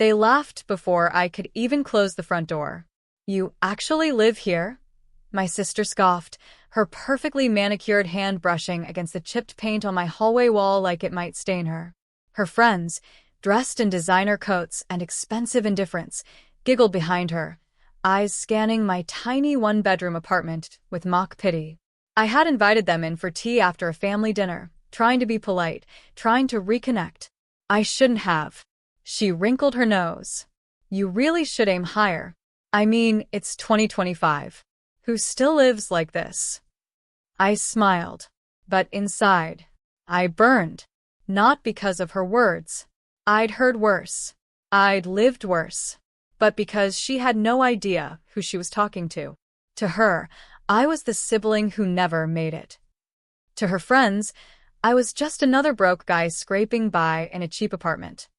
They laughed before I could even close the front door. "You actually live here?" My sister scoffed, her perfectly manicured hand brushing against the chipped paint on my hallway wall like it might stain her. Her friends, dressed in designer coats and expensive indifference, giggled behind her, eyes scanning my tiny one-bedroom apartment with mock pity. I had invited them in for tea after a family dinner, trying to be polite, trying to reconnect. I shouldn't have. She wrinkled her nose. "You really should aim higher. I mean, it's 2025. Who still lives like this?" I smiled, but inside, I burned. Not because of her words. I'd heard worse. I'd lived worse. But because she had no idea who she was talking to. To her, I was the sibling who never made it. To her friends, I was just another broke guy scraping by in a cheap apartment.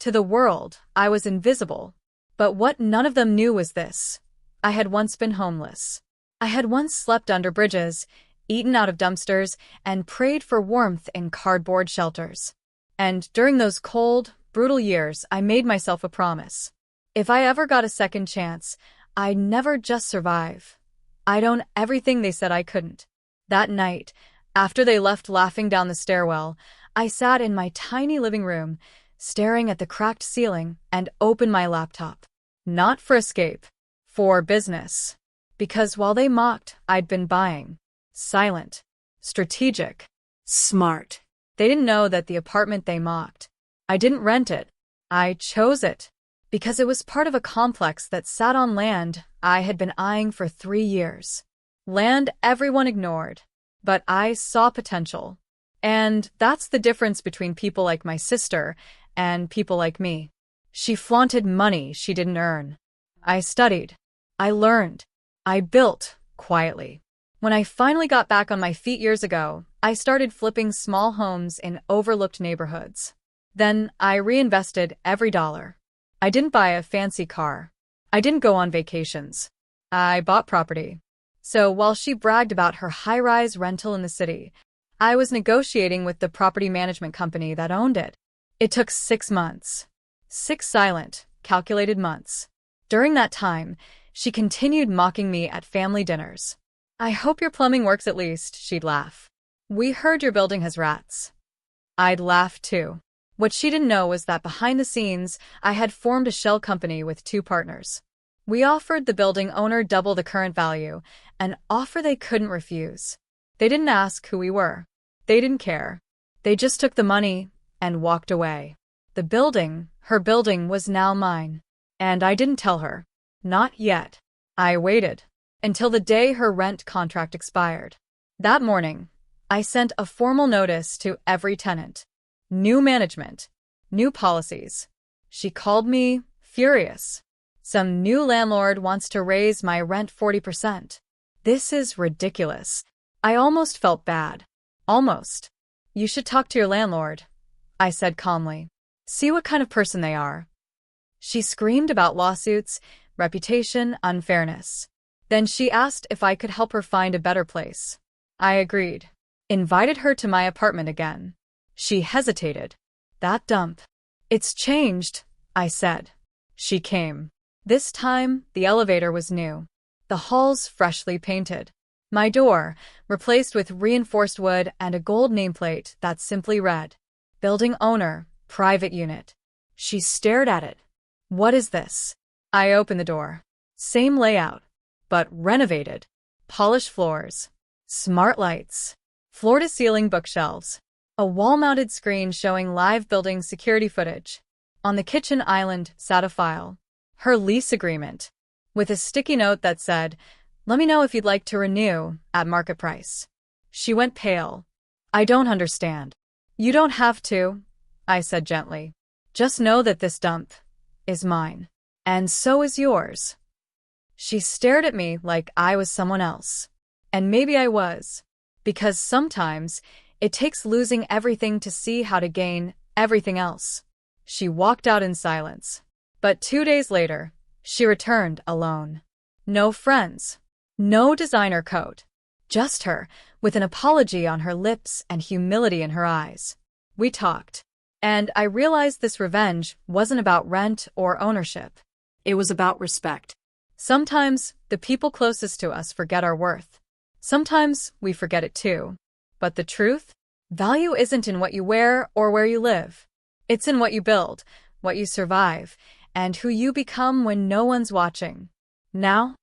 To the world, I was invisible. But what none of them knew was this. I had once been homeless. I had once slept under bridges, eaten out of dumpsters, and prayed for warmth in cardboard shelters. And during those cold, brutal years, I made myself a promise. If I ever got a second chance, I'd never just survive. I'd own everything they said I couldn't. That night, after they left laughing down the stairwell, I sat in my tiny living room, staring at the cracked ceiling, and opened my laptop. Not for escape, for business. Because while they mocked, I'd been buying. Silent. Strategic. Smart. They didn't know that the apartment they mocked. I didn't rent it. I chose it. Because it was part of a complex that sat on land I had been eyeing for 3 years. Land everyone ignored. But I saw potential. And that's the difference between people like my sister and people like me. She flaunted money she didn't earn. I studied. I learned. I built, quietly. When I finally got back on my feet years ago, I started flipping small homes in overlooked neighborhoods. Then I reinvested every dollar. I didn't buy a fancy car. I didn't go on vacations. I bought property. So while she bragged about her high-rise rental in the city, I was negotiating with the property management company that owned it. It took 6 months. 6 silent, calculated months. During that time, she continued mocking me at family dinners. "I hope your plumbing works at least," she'd laugh. "We heard your building has rats." I'd laugh too. What she didn't know was that behind the scenes, I had formed a shell company with 2 partners. We offered the building owner double the current value, an offer they couldn't refuse. They didn't ask who we were. They didn't care. They just took the money and walked away. The building, her building, was now mine. And I didn't tell her. Not yet. I waited until the day her rent contract expired. That morning, I sent a formal notice to every tenant. New management. New policies. She called me furious. Some new landlord wants to raise my rent 40%. This is ridiculous. I almost felt bad. Almost. "You should talk to your landlord," I said calmly. "See what kind of person they are." She screamed about lawsuits, reputation, unfairness. Then she asked if I could help her find a better place. I agreed. Invited her to my apartment again. She hesitated. "That dump." "It's changed," I said. She came. This time, the elevator was new. The halls freshly painted. My door, replaced with reinforced wood and a gold nameplate that simply read, "Building Owner, Private Unit." She stared at it. "What is this?" I opened the door. Same layout, but renovated. Polished floors. Smart lights. Floor-to-ceiling bookshelves. A wall-mounted screen showing live building security footage. On the kitchen island sat a file. Her lease agreement. With a sticky note that said, "Let me know if you'd like to renew at market price." She went pale. "I don't understand." "You don't have to," I said gently. "Just know that this dump is mine. And so is yours." She stared at me like I was someone else. And maybe I was. Because sometimes it takes losing everything to see how to gain everything else. She walked out in silence. But 2 days later, she returned alone. No friends. No designer coat. Just her, with an apology on her lips and humility in her eyes. We talked. And I realized this revenge wasn't about rent or ownership. It was about respect. Sometimes the people closest to us forget our worth. Sometimes we forget it too. But the truth? Value isn't in what you wear or where you live. It's in what you build, what you survive, and who you become when no one's watching. Now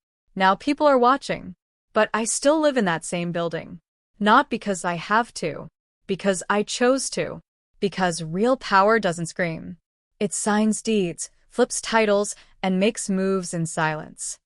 people are watching, but I still live in that same building. Not because I have to, because I chose to. Because real power doesn't scream. It signs deeds, flips titles, and makes moves in silence.